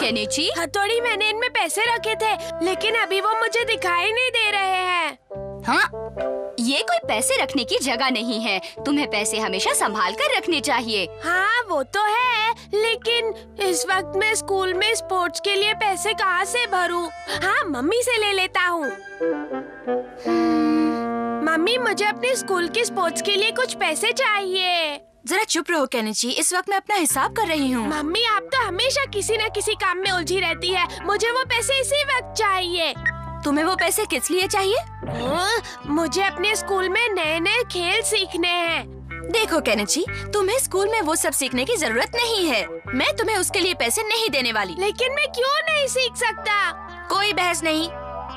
Kenichi? हथौड़ी, मैंने इनमें पैसे रखे थे, लेकिन अभी वो मुझे दिखाई नहीं दे रहे हैं। हाँ, ये कोई पैसे रखने की जगह नहीं है। तुम्हें पैसे हमेशा संभाल कर रखने चाहिए। हाँ वो तो है, लेकिन इस वक्त मैं स्कूल में स्पोर्ट्स के लिए पैसे कहाँ से भरूं? हाँ, मम्मी से ले लेता हूँ। मम्मी, मुझे अपने स्कूल के स्पोर्ट्स के लिए कुछ पैसे चाहिए। जरा चुप रहो केनिची, इस वक्त मैं अपना हिसाब कर रही हूँ। मम्मी, आप तो हमेशा किसी न किसी काम में उलझी रहती है। मुझे वो पैसे इसी वक्त चाहिए। तुम्हें वो पैसे किस लिए चाहिए? मुझे अपने स्कूल में नए नए खेल सीखने हैं। देखो केनिची, तुम्हें स्कूल में वो सब सीखने की जरूरत नहीं है। मैं तुम्हें उसके लिए पैसे नहीं देने वाली। लेकिन मैं क्यों नहीं सीख सकता? कोई बहस नहीं।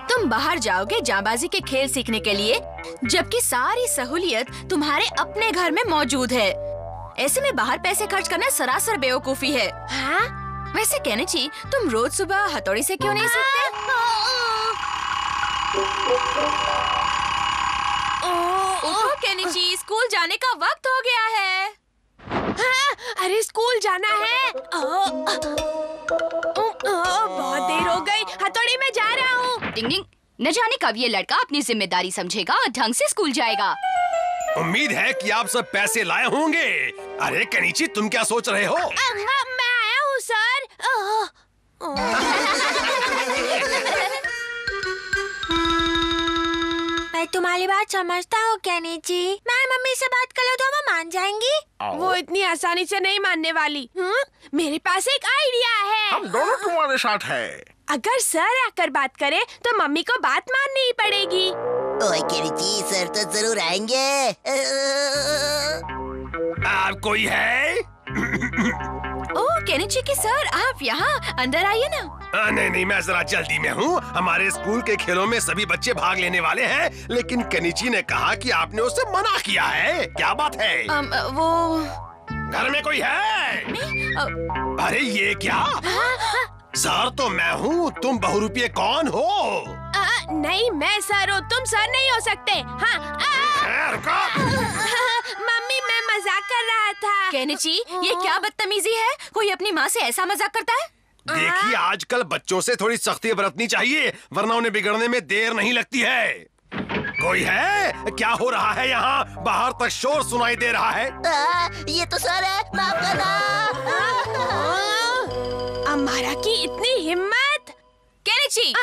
तुम बाहर जाओगे जांबाजी के खेल सीखने के लिए, जबकि सारी सहूलियत तुम्हारे अपने घर में मौजूद है। ऐसे में बाहर पैसे खर्च करना सरासर बेवकूफी है। हाँ? वैसे केनिची, तुम रोज सुबह हथौड़ी से क्यों नहीं सीखते? उठो केनिची, स्कूल जाने का वक्त हो गया है। हाँ, अरे स्कूल जाना है। बहुत देर हो गई। हथौड़ी, मैं जा रहा हूँ। डिंग डिंग, न जाने कब ये लड़का अपनी जिम्मेदारी समझेगा और ढंग से स्कूल जाएगा। उम्मीद है कि आप सब पैसे लाए होंगे। अरे केनिची, तुम क्या सोच रहे हो? मैं आया हूँ सर। मैं तुम्हारी बात समझता हूँ केनिची। मैं मम्मी से बात कर लूँ तो वो मान जाएंगी? वो इतनी आसानी से नहीं मानने वाली। मेरे पास एक आइडिया है। हम दोनों तुम्हारे साथ है। अगर सर आकर बात करे तो मम्मी को बात माननी ही पड़ेगी। ओए केनिची, सर तो जरूर आएंगे। आप कोई है? ओह केनिची के सर, आप यहाँ अंदर आइए ना। नहीं, मैं जरा जल्दी में हूँ। हमारे स्कूल के खेलों में सभी बच्चे भाग लेने वाले हैं, लेकिन केनिची ने कहा कि आपने उसे मना किया है। क्या बात है? वो घर में कोई है? अरे ये क्या? सर तो मैं हूँ, तुम बहुरूपिये कौन हो? नहीं, मैं सर हूँ, तुम सर नहीं हो सकते। हाँ, रुको। मम्मी, मैं मजाक कर रहा था। केनिची, ये क्या बदतमीजी है? कोई अपनी माँ से ऐसा मजाक करता है? देखिए, आजकल बच्चों से थोड़ी सख्ती बरतनी चाहिए, वरना उन्हें बिगड़ने में देर नहीं लगती है। कोई है? क्या हो रहा है यहाँ? बाहर तक शोर सुनाई दे रहा है। ये तो सर है, माफ करना। अमारा की इतनी हिम्मत! केनिची!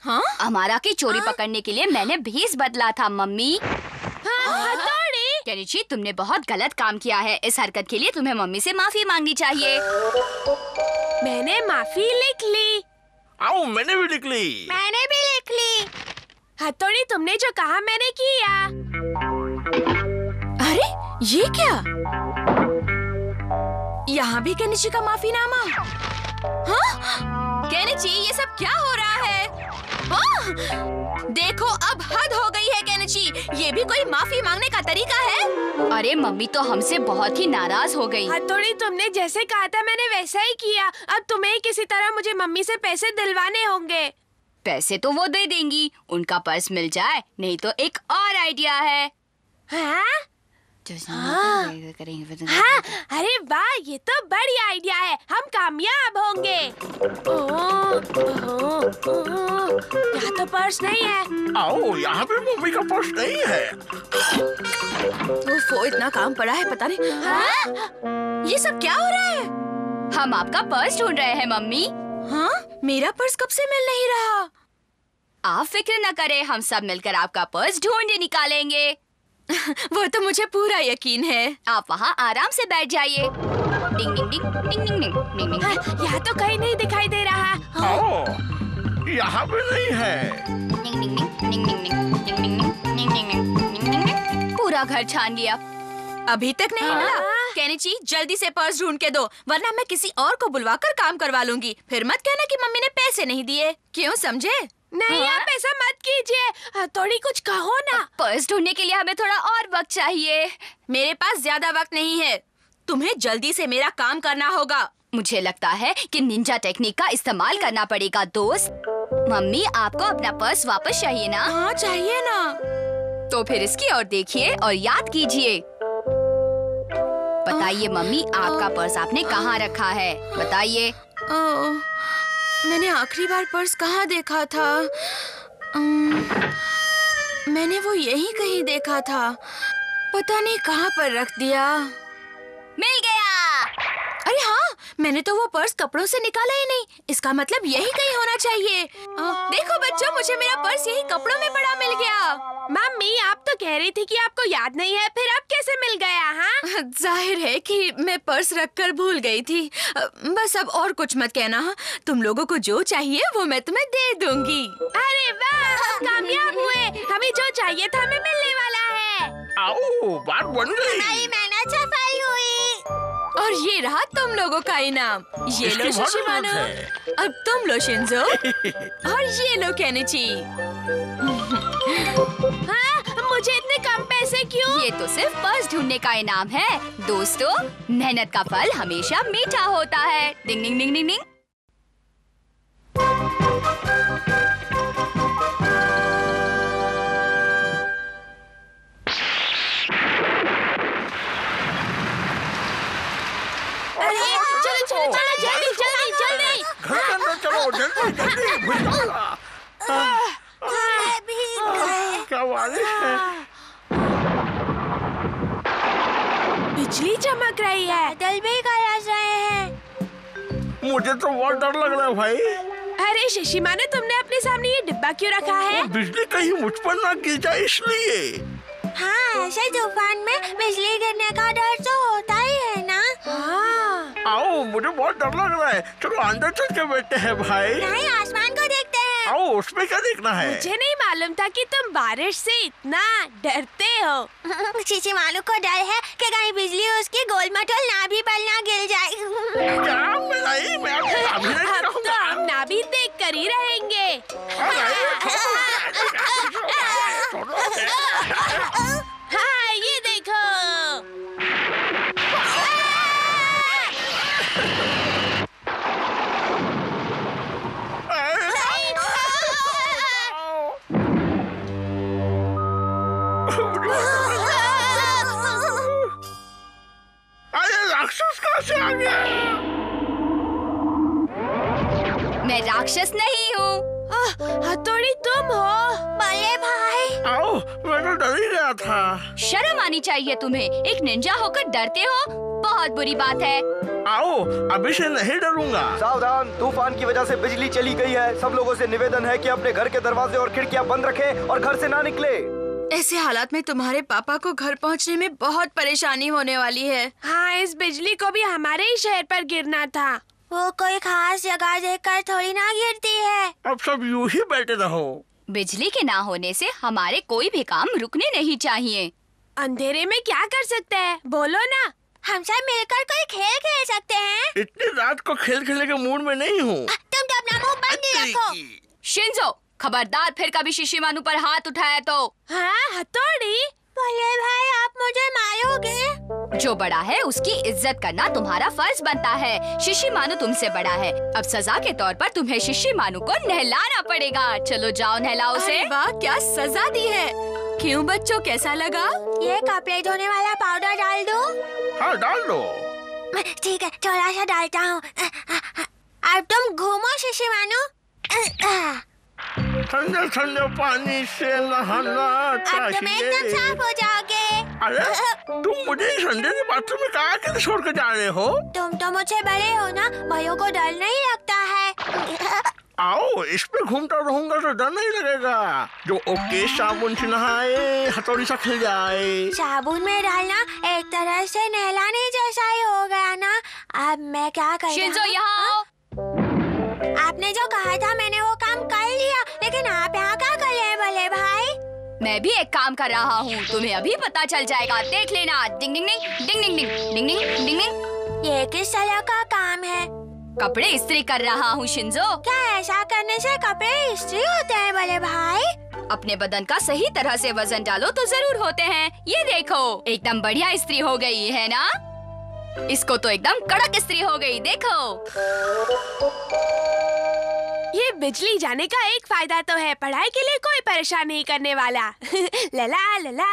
हाँ? अमारा की चोरी पकड़ने के लिए मैंने भेस बदला था मम्मी। हथौड़ी! केनिची, तुमने बहुत गलत काम किया है। इस हरकत के लिए तुम्हें मम्मी से माफी मांगनी चाहिए। मैंने माफी लिख ली। आओ, मैंने भी लिख ली। मैंने भी लिख ली। हथौड़ी, तुमने जो कहा मैंने किया। अरे ये क्या? यहाँ भी केनिची का माफीनामा। हाँ? केनिची, ये सब क्या हो रहा है? देखो, अब हद हो गई है केनिची। ये भी कोई माफी मांगने का तरीका है? अरे मम्मी तो हमसे बहुत ही नाराज हो गई। हथौड़ी, तुमने जैसे कहा था मैंने वैसा ही किया। अब तुम्हें किसी तरह मुझे मम्मी से पैसे दिलवाने होंगे। पैसे तो वो दे देंगी, उनका पर्स मिल जाए। नहीं तो एक और आइडिया है। हाँ? हाँ, अरे वाह, ये तो बढ़िया आइडिया है। हम कामयाब होंगे। यहाँ तो पर्स नहीं है। आओ, यहाँ पे मम्मी का पर्स नहीं है। वो इतना काम पड़ा है, पता नहीं। हाँ? ये सब क्या हो रहा है? हम आपका पर्स ढूंढ रहे हैं मम्मी। हाँ? मेरा पर्स कब से मिल नहीं रहा? आप फिक्र न करें, हम सब मिलकर आपका पर्स ढूंढ निकालेंगे। वो तो मुझे पूरा यकीन है। आप वहाँ आराम से बैठ जाइए। डिंग डिंग डिंग डिंग डिंग डिंग डिंग। यहाँ तो कहीं नहीं दिखाई दे रहा। आओ, यहाँ पे नहीं है। डिंग डिंग डिंग डिंग डिंग डिंग डिंग डिंग डिंग डिंग डिंग डिंग। पूरा घर छान लिया, अभी तक नहीं मिला। केनिची, जल्दी से पर्स ढूंढ के दो, वरना मैं किसी और को बुलवाकर काम करवा लूंगी। फिर मत कहना कि मम्मी ने पैसे नहीं दिए। क्यों, समझे? नहीं, आप ऐसा मत कीजिए। थोड़ी कुछ कहो ना। पर्स ढूंढने के लिए हमें थोड़ा और वक्त चाहिए। मेरे पास ज्यादा वक्त नहीं है। तुम्हें जल्दी से मेरा काम करना होगा। मुझे लगता है कि निंजा टेक्निक का इस्तेमाल करना पड़ेगा दोस्त। मम्मी, आपको अपना पर्स वापस चाहिए ना? हाँ, चाहिए ना। तो फिर इसकी ओर देखिए और याद कीजिए। बताइए मम्मी, आपका पर्स आपने कहाँ रखा है? बताइए। मैंने आखिरी बार पर्स कहाँ देखा था? मैंने वो यहीं कहीं देखा था, पता नहीं कहाँ पर रख दिया। मिल गया। अरे हाँ, मैंने तो वो पर्स कपड़ों से निकाला ही नहीं। इसका मतलब यही कहीं होना चाहिए। देखो बच्चों, मुझे मेरा पर्स यही कपड़ों में पड़ा मिल गया। मम्मी, आप तो कह रही थी कि आपको याद नहीं है, फिर अब कैसे मिल गया? हाँ, जाहिर है कि मैं पर्स रखकर भूल गई थी। बस अब और कुछ मत कहना। हाँ? तुम लोगों को जो चाहिए वो मैं तुम्हें दे दूंगी। अरे वाह, हम कामयाब हुए। हमें जो चाहिए था हमें मिलने वाला है। आओ, बात बन गई। हमारी मेहनत सफल हुई। और ये रहा तुम लोगों का इनाम। ये लो इसकी बहुत शिशिमानो, जरूरत है। अब तुम लो शिंजो, और ये लो केनिची। हाँ, मुझे इतने कम पैसे क्यों? ये तो सिर्फ पर्स ढूंढने का इनाम है। दोस्तों, मेहनत का फल हमेशा मीठा होता है। डिंग डिंग डिंग डिंग डिंग। चलो जल्दी जल्दी जल्दी। घर के अंदर चलो, जल्दी जल्दी। क्या बारिश है। बिजली चमक रही है, बादल भी गरज रहे हैं। मुझे तो बहुत डर लग रहा है भाई। अरे शिशिमानो, तुमने अपने सामने ये डिब्बा क्यों रखा है? बिजली कहीं मुझ पर ना गिर जाए इसलिए। हाँ, ऐसे तूफान में बिजली गिरने का डर तो होता ही है ना। हाँ। आओ, मुझे बहुत डर लग रहा है। चलो अंदर चल के बैठते हैं भाई। नहीं, आसमान को देखते हैं। आओ, उसमें क्या देखना है? मुझे नहीं मालूम था कि तुम बारिश से इतना डरते हो। शिशिमानो को डर है कि कहीं बिजली उसकी गोल मटोल नाभि पर ना गिर जाए। क्या? मैं अभी नहीं अब तो कहूँगा। हम नाभि देख कर ही रहेंगे। हाँ, ये देखो। अरे राक्षस कहाँ से आ गया? मैं राक्षस नहीं हूँ। हथौड़ी तुम हो? बड़े भाई। आओ, मैं तो डर ही गया था। शर्म आनी चाहिए तुम्हें। एक निंजा होकर डरते हो, बहुत बुरी बात है। आओ, अभी से नहीं डरूंगा। सावधान, तूफान की वजह से बिजली चली गई है। सब लोगों से निवेदन है कि अपने घर के दरवाजे और खिड़कियां बंद रखें और घर से ना निकले। ऐसे हालात में तुम्हारे पापा को घर पहुंचने में बहुत परेशानी होने वाली है। हाँ, इस बिजली को भी हमारे ही शहर पर गिरना था। वो कोई खास जगह देखकर थोड़ी ना गिरती है। अब सब यूं ही बैठे रहो। बिजली के ना होने से हमारे कोई भी काम रुकने नहीं चाहिए। अंधेरे में क्या कर सकते हैं, बोलो ना। हम सब मिलकर कोई खेल खेल सकते हैं। इतनी रात को खेल खेलने के मूड में नहीं हूँ। तुम तो अपना मुंह बंद ही रखो। शिंजो, खबरदार फिर कभी शिशिमानु पर हाथ उठाया तो। हाँ, हथौड़ी। बोले भाई, आप मुझे मारोगे? जो बड़ा है उसकी इज्जत करना तुम्हारा फर्ज बनता है। शिशिमानु तुमसे बड़ा है। अब सजा के तौर पर तुम्हें शिशिमानु को नहलाना पड़ेगा। चलो जाओ, नहलाओ उसे। अरे वाह, क्या सजा दी है। क्यों बच्चों, कैसा लगा? ये कपड़े धोने वाला पाउडर डाल दो। हाँ, डाल दो। ठीक है, थोड़ा सा डालता हूँ। अब तुम घूमो शिशिमानु। ठंडे ठंडे पानी से नहाना अब तुम एकदम चाहिए। साफ हो जाओगे। अरे, तुम मुझे इस अंधेरे बाथरूम में कहाँ के छोड़ के जा रहे हो? तुम तो मुझसे बड़े हो ना, बड़ों को डर नहीं लगता है। आओ, इस पे घूमता रहूंगा तो डर नहीं लगेगा। जो ओके साबुन से नहाए, हथौड़ी सा खिल जाए। साबुन में डालना एक तरह से नहलाने जैसा ही हो गया ना। अब मैं क्या करूँ? शिंजो, यहाँ आओ। आपने जो कहा था मैंने वो काम कर लिया, लेकिन आप यहाँ क्या कर रहे हैं बड़े भाई? मैं भी एक काम कर रहा हूँ, तुम्हें अभी पता चल जाएगा, देख लेना। डिंग डिंग डिंग डिंग डिंग डिंग डिंग डिंग डिंग डिंग। ये किस तरह का काम है? कपड़े इस्त्री कर रहा हूँ शिंजो। क्या ऐसा करने से कपड़े इस्त्री होते हैं बड़े भाई? अपने बदन का सही तरह से वजन डालो तो जरूर होते हैं। ये देखो, एकदम बढ़िया इस्त्री हो गई है ना। इसको तो एकदम कड़क इस्त्री हो गई, देखो। ये बिजली जाने का एक फायदा तो है, पढ़ाई के लिए कोई परेशान नहीं करने वाला। लला लला।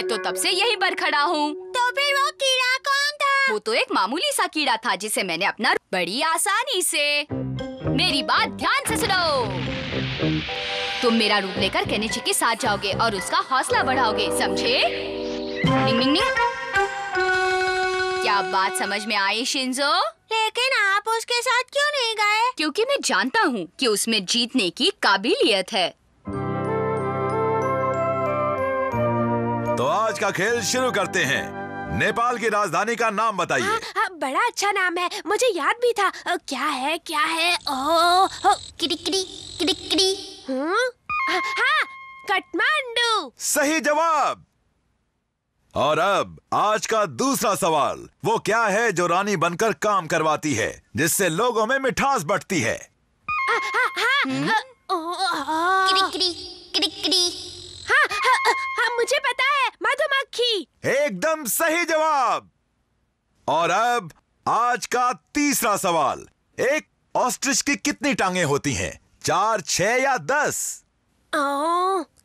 मैं तो तब से यहीं पर खड़ा हूँ। तो फिर वो कीड़ा कौन था? वो तो एक मामूली सा कीड़ा था जिसे मैंने अपना बड़ी आसानी से। मेरी बात ध्यान से सुनो। तुम मेरा रूप लेकर केनिची के साथ जाओगे और उसका हौसला बढ़ाओगे, समझे? निंग निंग निंग। क्या बात समझ में आई शिंजो? लेकिन आप उसके साथ क्यों नहीं गए? क्योंकि मैं जानता हूँ कि उसमें जीतने की काबिलियत है। तो आज का खेल शुरू करते हैं। नेपाल की राजधानी का नाम बताइए। बड़ा अच्छा नाम है, मुझे याद भी था। क्या है? किडिकड़ी किडिकड़ी। हाँ, काठमांडू। सही जवाब। और अब आज का दूसरा सवाल, वो क्या है जो रानी बनकर काम करवाती है, जिससे लोगों में मिठास बढ़ती है? किडिकड़ी किडिकड़ी। हाँ, मुझे पता है, मधुमक्खी। एकदम सही जवाब। और अब आज का तीसरा सवाल, एक ऑस्ट्रिच की कितनी टांगे होती हैं? 4, 6 या 10?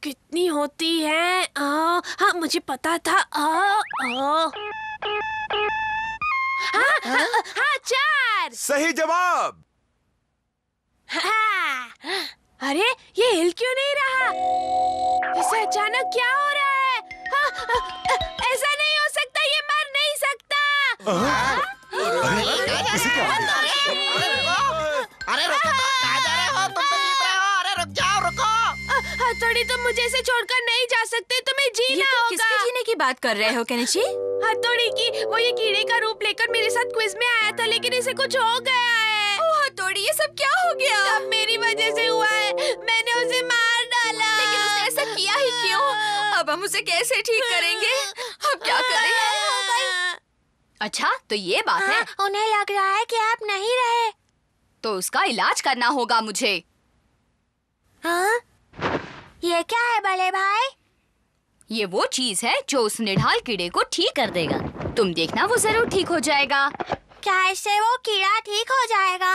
कितनी होती है? हाँ, मुझे पता था। हाँ, 4। सही जवाब। अरे, ये हिल क्यों नहीं रहा? इसे अचानक क्या हो रहा है? ऐसा नहीं हो सकता, ये मर नहीं सकता। इसे क्या हो गया? अरे रुको, कहाँ जा रहे हो? तुम तो जीत रहे हो। अरे रुक जाओ, रुको। हथौड़ी, तुम मुझे ऐसे छोड़कर नहीं जा सकते, तुम्हें जीना होगा। किसके जीने की बात कर रहे हो केनिची? हथौड़ी की। वो ये कीड़े का रूप लेकर मेरे साथ क्विज में आया था, लेकिन इसे कुछ हो गया है। ओह हथौड़ी, ये सब क्या हो गया? सब मेरी वजह से हुआ है, मैंने उसे मार डाला। लेकिन उसने ऐसा किया ही क्यों? अब हम उसे कैसे ठीक करेंगे? अब क्या करें? अच्छा, तो ये बात है। उन्हें लग रहा है कि आप नहीं रहे। तो उसका इलाज करना होगा मुझे। हाँ? ये क्या है बड़े भाई? ये वो चीज है जो उस निढाल कीड़े को ठीक कर देगा। तुम देखना, वो जरूर ठीक हो जाएगा। क्या इससे वो कीड़ा ठीक हो जाएगा?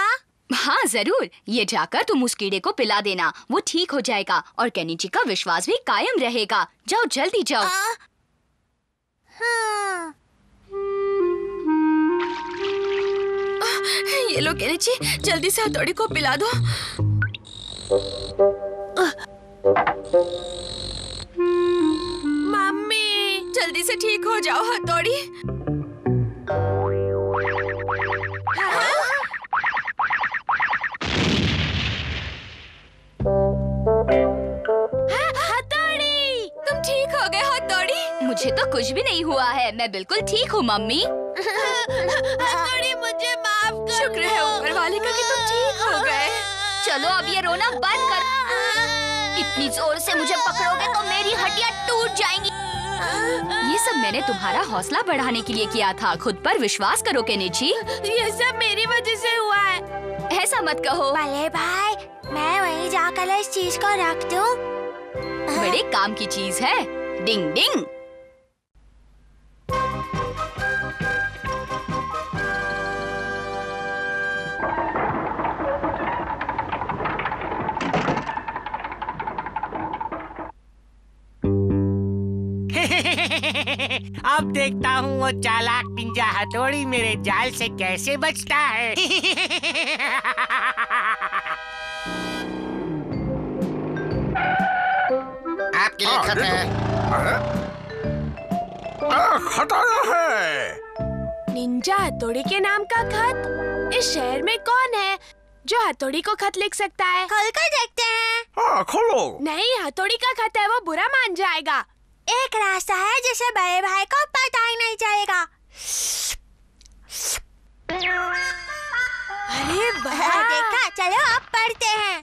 हाँ जरूर। ये जाकर तुम उस कीड़े को पिला देना, वो ठीक हो जाएगा और केनिची का विश्वास भी कायम रहेगा। जाओ, जल्दी जाओ। हाँ। ये लो केनिची, जल्दी से हथौड़ी को पिला दो। मम्मी, जल्दी से ठीक हो जाओ हथौड़ी। हथौड़ी, तुम ठीक हो गए हथौड़ी? मुझे तो कुछ भी नहीं हुआ है, मैं बिल्कुल ठीक हूँ मम्मी। हथौड़ी, मुझे माफ कर। शुक्र है ऊपर वाले का कि तुम ठीक हो गए। चलो अब ये रोना बंद कर। इतनी जोर से मुझे पकड़ोगे तो मेरी हड्डियाँ टूट जाएंगी। ये सब मैंने तुम्हारा हौसला बढ़ाने के लिए किया था। खुद पर विश्वास करो केनिची। ये सब मेरी वजह से हुआ है। ऐसा मत कहो। बड़े भाई, मैं वहीं जाकर इस चीज को रख दूं? बड़े काम की चीज है। डिंग डिंग। अब देखता हूँ वो चालाक निंजा हथौड़ी मेरे जाल से कैसे बचता है। आपके लिए खत है। खत आया है। निंजा हथौड़ी के नाम का खत? इस शहर में कौन है जो हथौड़ी को खत लिख सकता है? खोलकर देखते हैं। हाँ, खोलो। नहीं, हथौड़ी का खत है, वो बुरा मान जाएगा। एक रास्ता है जिसे बड़े भाई को पता ही नहीं चलेगा। अरे वाह! देखा, चलो अब पढ़ते हैं।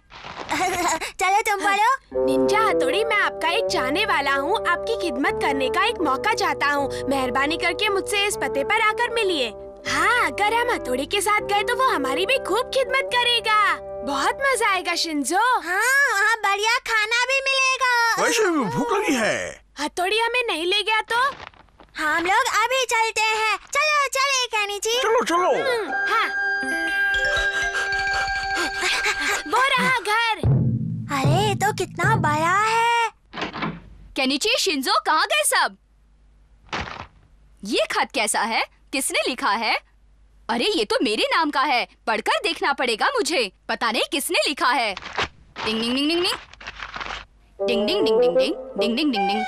चलो तुम पढ़ो। निंजा हथौड़ी, मैं आपका एक चाहने वाला हूँ, आपकी खिदमत करने का एक मौका चाहता हूँ। मेहरबानी करके मुझसे इस पते पर आकर मिलिए। हाँ, अगर हम हथौड़ी के साथ गए तो वो हमारी भी खूब खिदमत करेगा। बहुत मजा आएगा शिंजो। हाँ, वहाँ बढ़िया खाना भी मिलेगा। वैसे भी भूख लगी है। हथौड़ी हमें नहीं ले गया तो? हम लोग अभी चलते हैं। चलो चले केनिची। चलो चलो। हाँ। वो रहा घर। अरे, तो कितना बड़ा है। केनिची, शिंजो, कहाँ गए सब? ये खत कैसा है? किसने लिखा है? अरे ये तो मेरे नाम का है, पढ़कर देखना पड़ेगा मुझे। पता नहीं किसने लिखा है। डिंग डिंग डिंग डिंग डिंग डिंग डिंग डिंग डिंग डिंग डिंग डिंग डिंग।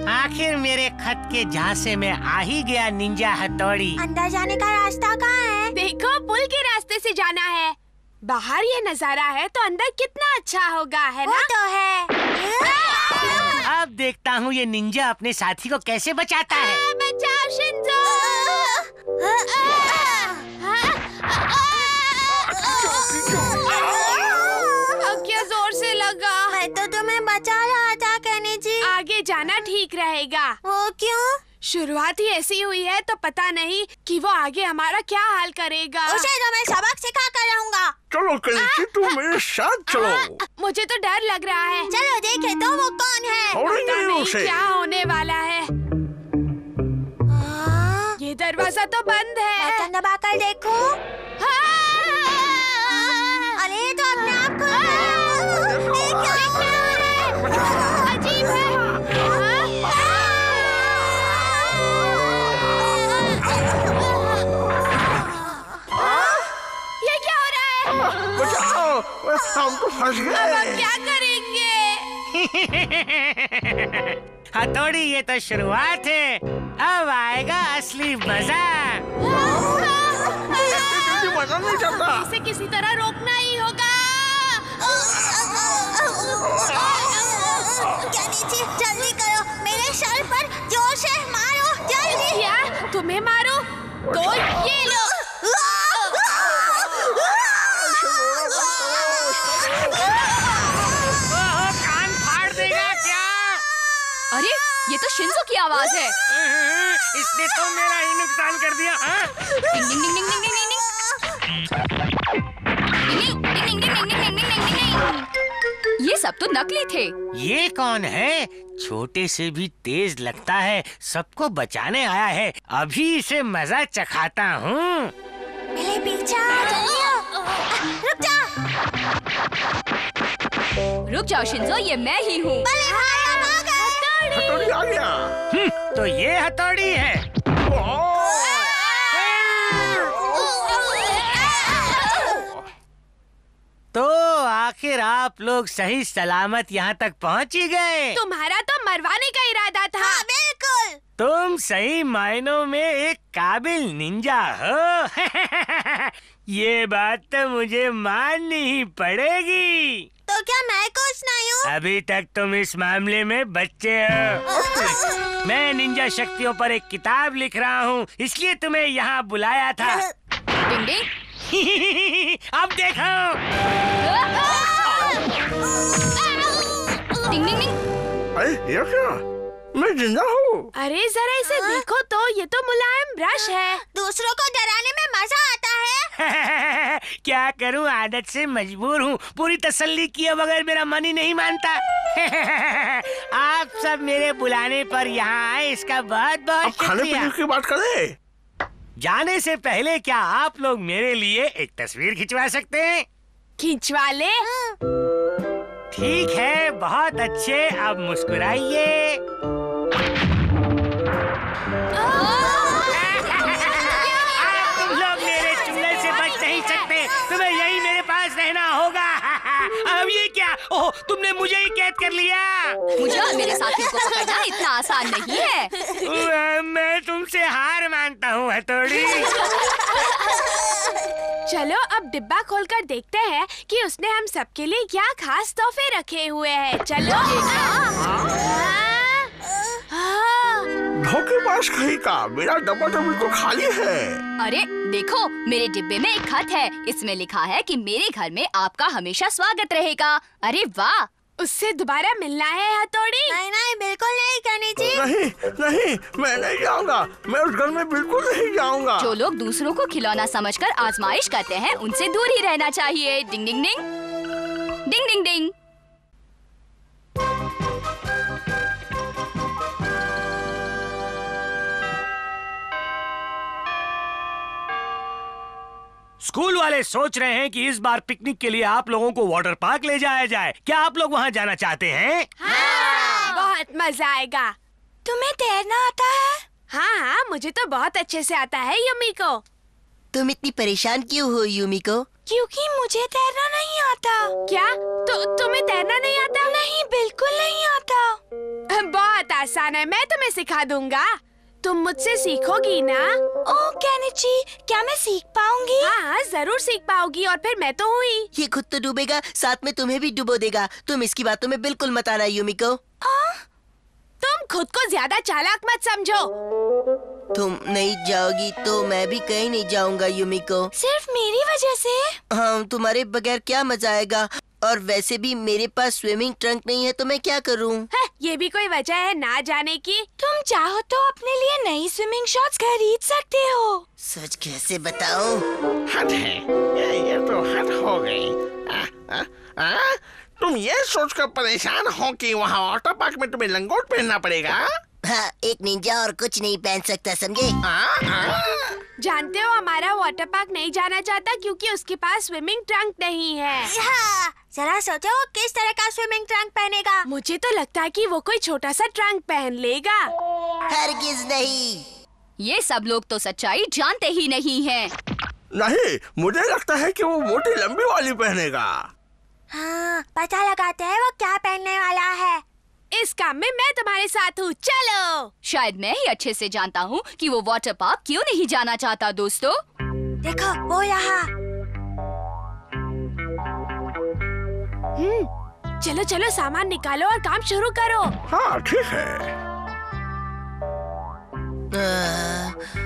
आखिर मेरे खत के झांसे में आ ही गया निंजा हथौड़ी। अंदर जाने का रास्ता कहाँ है? देखो, पुल के रास्ते से जाना है। बाहर ये नजारा है तो अंदर कितना अच्छा होगा, है वो ना? तो है। अब देखता हूँ ये निंजा अपने साथी को कैसे बचाता है। बचाओ शिंजो! क्या जोर से लगा। मैं तो तुम्हें बचा रहा था केनिची। आगे जाना ठीक रहेगा। वो क्यों? शुरुआत ही ऐसी हुई है तो पता नहीं कि वो आगे हमारा क्या हाल करेगा। उसे तो मैं सबक सिखा कर रहूंगा। चलो केनिची, तुम मेरे साथ चलो। मुझे तो डर लग रहा है। चलो देखे तो वो कौन है। छोड़ेंगे पता नहीं उसे। क्या होने वाला है। ये दरवाजा तो बंद है। बटन दबा कर देखो। अरे ये तो अपने आप खुल गया। ये क्या हो रहा है? अजीब है। ये क्या हो रहा है? बचाओ, हम तो फंस अब गए। हम क्या करेंगे? हथौड़ी ये तो शुरुआत है, अब आएगा असली मजा। जल्दी मजा नहीं चलता। इसे किसी तरह रोकना ही होगा। केनिची, जल्दी करो, मेरे सर पर जोर से मारो, जल्दी। क्या? तुम्हें मारो? तो ये लो। ओहो, कान फाड़ देगा क्या? अरे ये तो शिंजो की आवाज है। इसने तो मेरा ही नुकसान कर दिया। हाँ? डिंग डिंग डिंग डिंग डिंग डिंग डिंग डिंग डिंग डिंग डिंग डिंग डिंग डिंग डिंग डिंग। ये सब तो नकली थे। ये कौन है? छोटे से भी तेज लगता है, सबको बचाने आया है। अभी इसे मजा चखाता हूँ। मेरे पीछे आ, जल्दी आओ। रुक जा। रुक जाओ शिंजो, ये मैं ही हूँ। बड़े भाई, हम आ गए। हथौड़ी आ गया। तो ये हथौड़ी है। तो आखिर आप लोग सही सलामत यहाँ तक पहुँच ही गए। तुम्हारा तो मरवाने का इरादा था। हाँ, बिल्कुल। तुम सही मायनों में एक काबिल निंजा हो। ये बात तो मुझे माननी ही पड़ेगी। तो क्या मैं कुछ नहीं हूँ? अभी तक तुम इस मामले में बच्चे हो। मैं निंजा शक्तियों पर एक किताब लिख रहा हूँ, इसलिए तुम्हें यहाँ बुलाया था। डिंग डिंग। अब देखो। डिंग डिंग डिंग। अरे ये क्या? मैं जिंदा हूँ। अरे जरा इसे देखो तो, ये तो मुलायम ब्रश है। दूसरों को डराने में मजा आता है। क्या करूं, आदत से मजबूर हूँ। पूरी तसल्ली किए बगैर मेरा मन ही नहीं मानता। आप सब मेरे बुलाने पर यहाँ आए, इसका बहुत अब बहुत खाने शुक्रिया। पीने की बात करें। जाने से पहले क्या आप लोग मेरे लिए एक तस्वीर खिंचवा सकते हैं? खिंचवा ले। ठीक है, बहुत अच्छे। अब मुस्कुराइए। तुम लोग मेरे चुंगल से बच नहीं सकते, तुम्हें यही मेरे पास रहना होगा। अब ये क्या? ओह, तुमने मुझे ही कैद कर लिया। मुझे और मेरे साथियों को पकड़ना इतना आसान नहीं है। मैं तुमसे हार मानता हूँ हथौड़ी। चलो अब डिब्बा खोलकर देखते हैं कि उसने हम सबके लिए क्या खास तोहफे रखे हुए हैं। चलो। धोखेबाज कहीं का, मेरा डब्बा तो बिल्कुल खाली है। अरे देखो, मेरे डिब्बे में एक खत है। इसमें लिखा है कि मेरे घर में आपका हमेशा स्वागत रहेगा। अरे वाह! उससे दोबारा मिलना है हथौड़ी? नहीं नहीं, बिल्कुल नहीं केनिची। नहीं नहीं, मैं नहीं जाऊंगा। मैं उस घर में बिल्कुल नहीं जाऊंगा। जो लोग दूसरों को खिलौना समझकर आजमाइश करते हैं, उनसे दूर ही रहना चाहिए। डिंग डिंग डिंग डिंग डिंग डिंग। स्कूल वाले सोच रहे हैं कि इस बार पिकनिक के लिए आप लोगों को वाटर पार्क ले जाया जाए। क्या आप लोग वहाँ जाना चाहते हैं? हाँ, बहुत मजा आएगा। तुम्हें तैरना आता है? हाँ हाँ, मुझे तो बहुत अच्छे से आता है युमिको। तुम इतनी परेशान क्यों हो युमिको? क्योंकि मुझे तैरना नहीं आता। क्या? तुम्हें तैरना नहीं आता? नहीं, बिल्कुल नहीं आता। बहुत आसान है, मैं तुम्हें सिखा दूंगा। तुम मुझसे सीखोगी ना? ओह केनिची, क्या मैं सीख पाऊंगी? हाँ हाँ, जरूर सीख पाओगी, और फिर मैं तो हूँ ही। ये खुद तो डूबेगा, साथ में तुम्हें भी डुबो देगा। तुम इसकी बातों में बिल्कुल मत आना युमिको। तुम खुद को ज्यादा चालाक मत समझो। तुम नहीं जाओगी तो मैं भी कहीं नहीं जाऊंगा युमिको। सिर्फ मेरी वजह से? हाँ, तुम्हारे बगैर क्या मजा आएगा। और वैसे भी मेरे पास स्विमिंग ट्रंक नहीं है तो मैं क्या करूँ? ये भी कोई वजह है ना जाने की? तुम चाहो तो अपने लिए नई स्विमिंग शॉर्ट्स खरीद सकते हो। सच कैसे बताऊँ? हद है, ये तो हद हो गई। तुम ये सोचकर परेशान हो कि वहाँ वाटर पार्क में तुम्हें लंगोट पहनना पड़ेगा? हाँ, एक निंजा और कुछ नहीं पहन सकता, समझे? जानते हो, हमारा वाटर पार्क नहीं जाना चाहता क्योंकि उसके पास स्विमिंग ट्रंक नहीं है। हाँ, जरा सोचो वो किस तरह का स्विमिंग ट्रंक पहनेगा। मुझे तो लगता है कि वो कोई छोटा सा ट्रंक पहन लेगा। हरगिज नहीं। ये सब लोग तो सच्चाई जानते ही नहीं हैं। नहीं, मुझे लगता है कि वो मोटी लंबी वाली पहनेगा। हाँ, पता लगाते हैं वो क्या पहनने वाला है। इस काम में मैं तुम्हारे साथ हूँ, चलो। शायद मैं ही अच्छे से जानता हूँ कि वो वाटर पार्क क्यों नहीं जाना चाहता। दोस्तों देखो, वो यहाँ। चलो चलो, सामान निकालो और काम शुरू करो। हाँ ठीक है।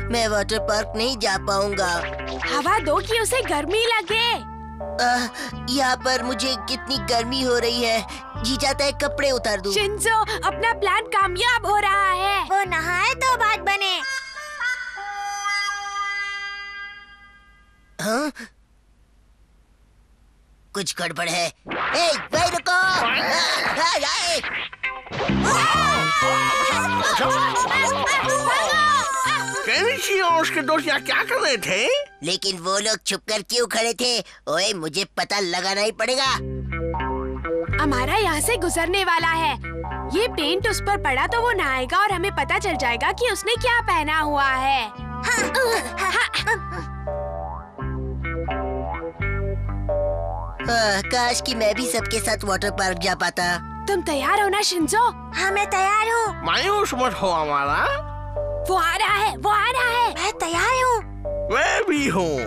मैं वाटर पार्क नहीं जा पाऊंगा। हवा दो कि उसे गर्मी लगे। यहाँ पर मुझे कितनी गर्मी हो रही है, जी चाहता है कपड़े उतार दूं। शिंजो, अपना प्लान कामयाब हो रहा है। वो नहाए तो बात बने। हाँ? कुछ गड़बड़ है। भाई रुको। केनिची और उसके दोस्त यहाँ क्या कर रहे थे? लेकिन वो लोग छुपकर क्यों खड़े थे? ओए, मुझे पता लगाना ही पड़ेगा। हमारा यहाँ से गुजरने वाला है। ये पेंट उस पर पड़ा तो वो नहाएगा और हमें पता चल जाएगा कि उसने क्या पहना हुआ है। काश कि मैं भी सबके साथ वाटर पार्क जा पाता। तुम तैयार हो ना शिंजो? हाँ, मैं तैयार हूँ। मायूस मत हो हमारा। वो आ रहा है, वो आ रहा है। मैं तैयार हूँ। मैं भी हूँ।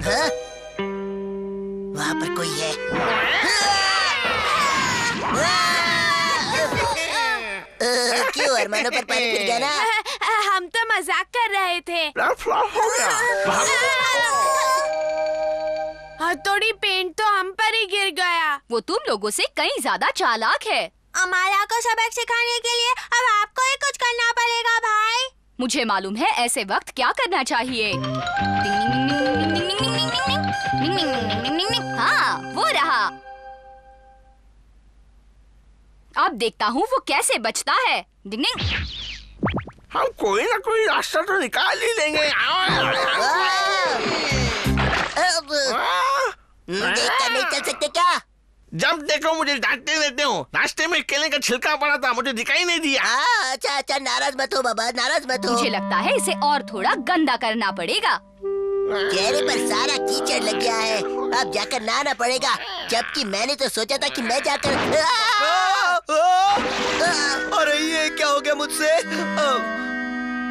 हाँ? वहाँ पर कोई है। क्यों अरमानों पर पानी फिर गया ना? हम तो मजाक कर रहे थे। हो गया। हथौड़ी पेंट तो हम पर ही गिर गया। वो तुम लोगों से कहीं ज्यादा चालाक है। अमाला को सबक सिखाने के लिए अब आपको ही कुछ करना पड़ेगा भाई। मुझे मालूम है ऐसे वक्त क्या करना चाहिए। हाँ, वो रहा। अब देखता हूँ वो कैसे बचता है। हम कोई ना कोई रास्ता तो निकाल ही लेंगे। देखकर नहीं चल सकते क्या? जब देखो मुझे डांटते रहते हो। रास्ते में केले का छिलका पड़ा था, मुझे दिखाई नहीं दिया। अच्छा अच्छा, नाराज मत हो बाबा, नाराज मत हो। मुझे लगता है इसे और थोड़ा गंदा करना पड़ेगा। चेहरे पर सारा कीचड़ लग गया है, अब जाकर नहाना पड़ेगा। जबकि मैंने तो सोचा था कि मैं जाकर। अरे ये क्या हो गया मुझसे?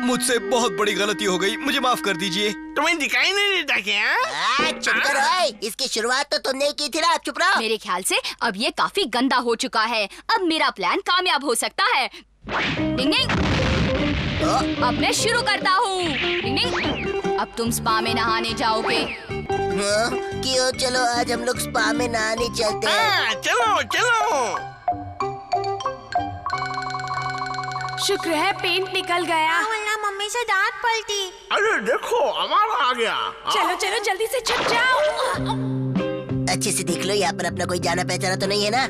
मुझसे बहुत बड़ी गलती हो गई, मुझे माफ कर दीजिए। तुम्हें दिखाई नहीं देता क्या? चुप करो, इसकी शुरुआत तो तुमने की थी ना, चुप रहो। मेरे ख्याल से अब ये काफी गंदा हो चुका है। अब मेरा प्लान कामयाब हो सकता है। डिंग डिंग। अब मैं शुरू करता हूँ। डिंग डिंग। अब तुम स्पा में नहाने जाओगे। क्यों? चलो आज हम लोग स्पा में नहाने चलते हैं। चलो चलो। शुक्र है पेंट निकल गया, वरना मम्मी से डांट पड़ती। अरे देखो, हमारा आ गया। चलो चलो जल्दी से छुप जाओ। अच्छे से देख लो, यहाँ पर अपना कोई जाना पहचाना तो नहीं है ना?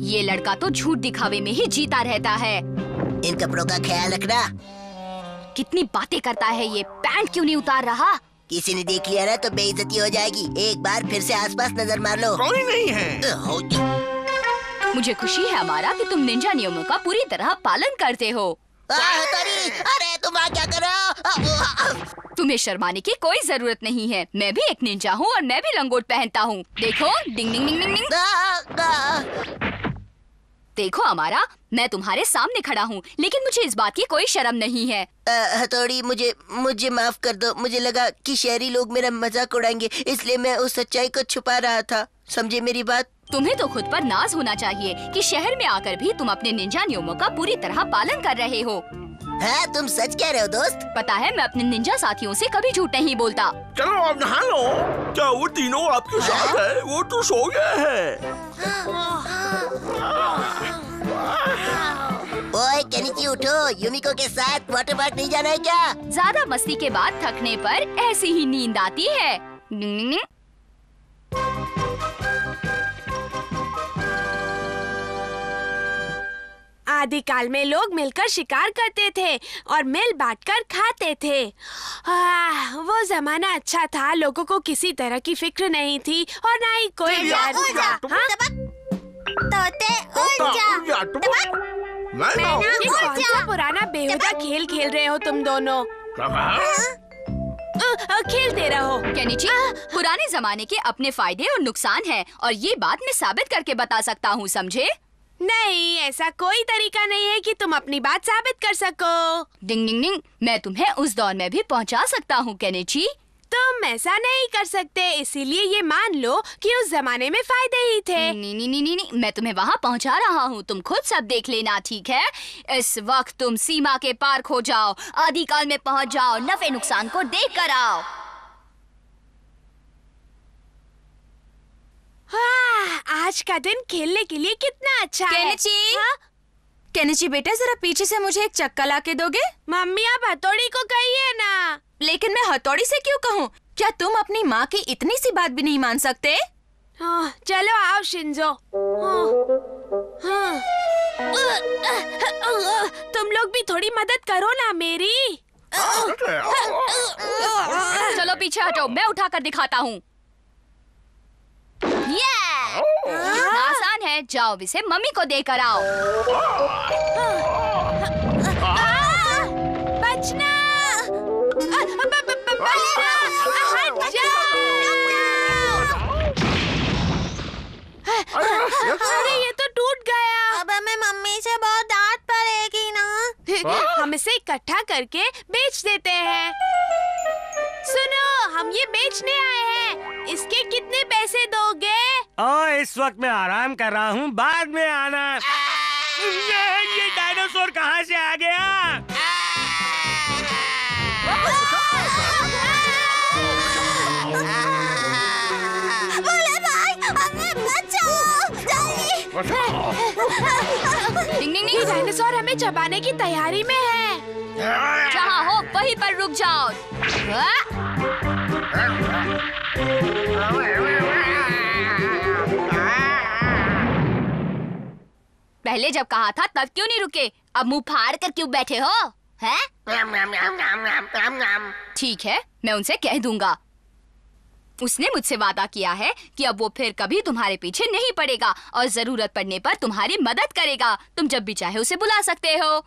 ये लड़का तो झूठ दिखावे में ही जीता रहता है। इन कपड़ों का ख्याल रखना। कितनी बातें करता है ये। पैंट क्यों नहीं उतार रहा? किसी ने देख लिया ना तो बेइज्जती हो जाएगी। एक बार फिर से आसपास नजर मार लो। कोई नहीं है। मुझे खुशी है हमारा कि तुम निंजा नियमों का पूरी तरह पालन करते हो। अरे तुम क्या कर रहे हो? तुम्हें शर्माने की कोई जरूरत नहीं है। मैं भी एक निंजा हूँ और मैं भी लंगोट पहनता हूँ। देखो, डिंग डिंग डिंग डिंग डिंग। देखो हमारा, मैं तुम्हारे सामने खड़ा हूँ, लेकिन मुझे इस बात की कोई शर्म नहीं है। हथौड़ी, मुझे माफ कर दो। मुझे लगा कि शहरी लोग मेरा मजाक उड़ाएंगे, इसलिए मैं उस सच्चाई को छुपा रहा था। समझे मेरी बात? तुम्हें तो खुद पर नाज होना चाहिए कि शहर में आकर भी तुम अपने निंजा नियमों का पूरी तरह पालन कर रहे हो। हाँ, तुम सच कह रहे हो दोस्त। पता है, मैं अपने निंजा साथियों से कभी झूठ नहीं बोलता। चलो अब नहा लो। क्या वो तीनों आपके साथ है? वो तो सो गया है। ओए केनिची, उठो। युमिको के साथ वाटर पार्क नहीं जाना है क्या? ज्यादा मस्ती के बाद थकने पर ऐसी ही नींद आती है। आदिकाल में लोग मिलकर शिकार करते थे और मिल बांटकर खाते थे। वो जमाना अच्छा था। लोगों को किसी तरह की फिक्र नहीं थी और ना ही कोई डर था। तोते उड़ जा। ये कौन सा पुराना बेहुदा खेल खेल रहे हो तुम दोनों? खेलते रहो। केनिची, पुराने जमाने के अपने फायदे और नुकसान हैं और ये बात मैं साबित करके बता सकता हूँ, समझे? नहीं, ऐसा कोई तरीका नहीं है कि तुम अपनी बात साबित कर सको। डिंग डिंग डिंग, मैं तुम्हें उस दौर में भी पहुंचा सकता हूँ केनिची। तुम ऐसा नहीं कर सकते, इसीलिए ये मान लो कि उस जमाने में फायदे ही थे। नहीं, मैं तुम्हें वहाँ पहुँचा रहा हूँ। तुम खुद सब देख लेना, ठीक है? इस वक्त तुम सीमा के पार खो जाओ, आदिकाल में पहुँच जाओ, नफे नुकसान को देख कर आओ। आज का दिन खेलने के लिए कितना अच्छा है। केनिची बेटा, जरा पीछे से मुझे एक चक्का ला के दोगे? मम्मी, आप हथौड़ी को कहिए ना। लेकिन मैं हथौड़ी से क्यों कहूँ? क्या तुम अपनी माँ की इतनी सी बात भी नहीं मान सकते? चलो आओ शिंजो। तुम लोग भी थोड़ी मदद करो ना मेरी। चलो पीछे हटो, मैं उठा कर दिखाता हूँ। कितना आसान है। जाओ इसे मम्मी को देकर आओ। बचना, बचना, हट जाओ। अरे ये तो टूट गया। अब हमें मम्मी से बहुत डांट पड़ेगी ना। हम इसे इकट्ठा करके बेच देते हैं। सुनो, हम ये बेचने आए हैं। इसके कितने पैसे दोगे? इस वक्त मैं आराम कर रहा हूँ, बाद में आना। ये डायनासोर कहाँ से आ गया? बोले भाई, हमें बचाओ, जल्दी। डिंग डिंग ये डिंग। डायनासोर हमें चबाने की तैयारी में है। जहाँ हो वहीं पर रुक जाओ। पहले जब कहा था तब क्यों नहीं रुके? अब मुंह फाड़ कर क्यों बैठे हो? हैं? ठीक है, मैं उनसे कह दूंगा। उसने मुझसे वादा किया है कि अब वो फिर कभी तुम्हारे पीछे नहीं पड़ेगा और जरूरत पड़ने पर तुम्हारी मदद करेगा। तुम जब भी चाहे उसे बुला सकते हो।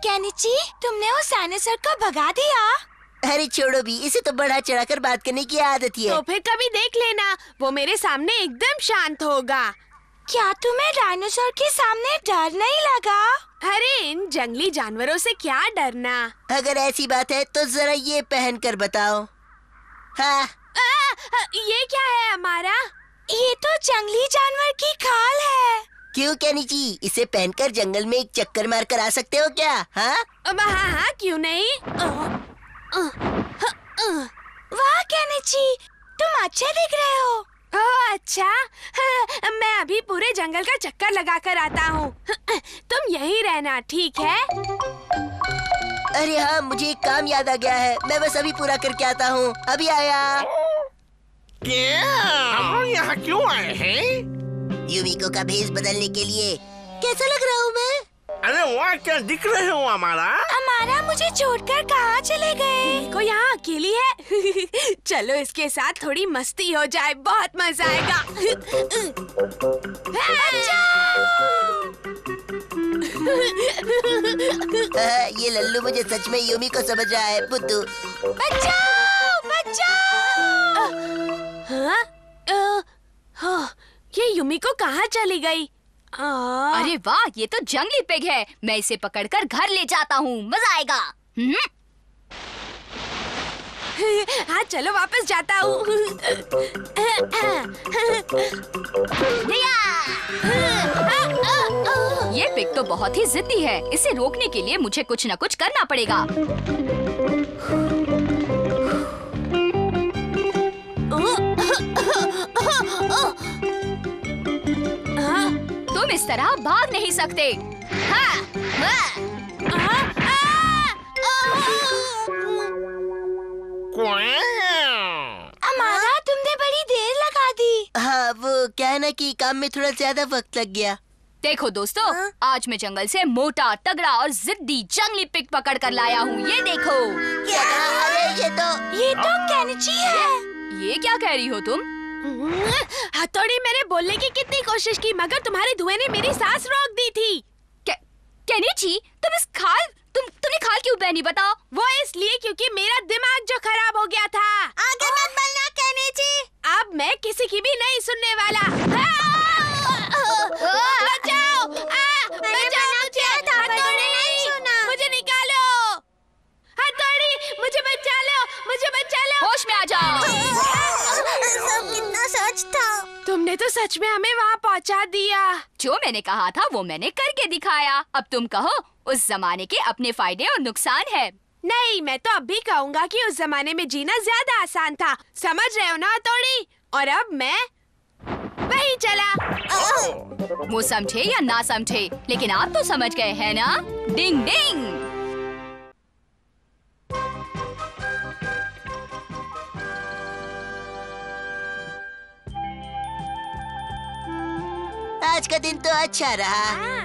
केनिची, तुमने उस डायनासोर को भगा दिया? अरे छोड़ो भी, इसे तो बढ़ा चढ़ाकर बात करने की आदत ही है। तो फिर कभी देख लेना, वो मेरे सामने एकदम शांत होगा। क्या तुम्हें डायनासोर के सामने डर नहीं लगा? अरे इन जंगली जानवरों से क्या डरना। अगर ऐसी बात है तो जरा ये पहन कर बताओ। हाँ। ये क्या है हमारा? ये तो जंगली जानवर की खाल है। क्यों केनिची, इसे पहनकर जंगल में एक चक्कर मार कर आ सकते हो क्या? हाँ हाँ, क्यों नहीं। वाह केनिची, तुम अच्छे दिख रहे हो। ओह अच्छा, मैं अभी पूरे जंगल का चक्कर लगा कर आता हूँ। तुम यहीं रहना, ठीक है? अरे हाँ, मुझे एक काम याद आ गया है। मैं बस अभी पूरा करके आता हूँ। अभी आया। क्या हम यहाँ क्यों आए हैं? युमिको का भेष बदलने के लिए। कैसा लग रहा हूँ मैं? अरे वाह, क्या दिख रहे हो हमारा? अमारा मुझे छोड़कर कहाँ चले गए? को यहाँ अकेली है। चलो इसके साथ थोड़ी मस्ती हो जाए, बहुत मजा आएगा। ये लल्लू मुझे सच में यूमी को समझ रहा है। बुद्धू बचाओ, बचाओ! हाँ, ये यूमी को कहाँ चली गई? अरे वाह, ये तो जंगली पिग है। मैं इसे पकड़कर घर ले जाता हूँ, मजा आएगा। हाँ चलो वापस जाता हूँ। ये पिग तो बहुत ही जिद्दी है। इसे रोकने के लिए मुझे कुछ न कुछ करना पड़ेगा। तुम इस तरह भाग नहीं सकते। अमारा तुमने बड़ी देर लगा दी। हाँ, वो क्या है ना कि काम में थोड़ा ज्यादा वक्त लग गया। देखो दोस्तों, आज मैं जंगल से मोटा, तगड़ा और जिद्दी जंगली पिग पकड़ कर लाया हूँ। ये देखो। क्या? अरे ये तो केनिची है। ये क्या कह रही हो तुम? हथौड़ी, मैंने बोलने की कितनी कोशिश की, मगर तुम्हारे धुएं ने मेरी सांस रोक दी थी। केनिची, तुमने खाल क्यों पहनी, बताओ? वो इसलिए क्योंकि मेरा दिमाग जो खराब हो गया था। आगे मत बोलना केनिची। अब मैं किसी की भी नहीं सुनने वाला। बचाओ! बचाओ मुझे! हथौड़ी, मुझे निकालो! हथौड़ी, मुझे बचा लो! मुझे बचा लो! होश में आ जाओ। सब कितना सच था। तुमने तो सच में हमें वहाँ पहुँचा दिया। जो मैंने कहा था वो मैंने करके दिखाया। अब तुम कहो, उस जमाने के अपने फायदे और नुकसान है। नहीं, मैं तो अब भी कहूँगा कि उस जमाने में जीना ज्यादा आसान था। समझ रहे हो ना हथौड़ी? और अब मैं वही चला। वो समझे या ना समझे, लेकिन आप तो समझ गए हैं ना? डिंग डिंग। आज का दिन तो अच्छा रहा।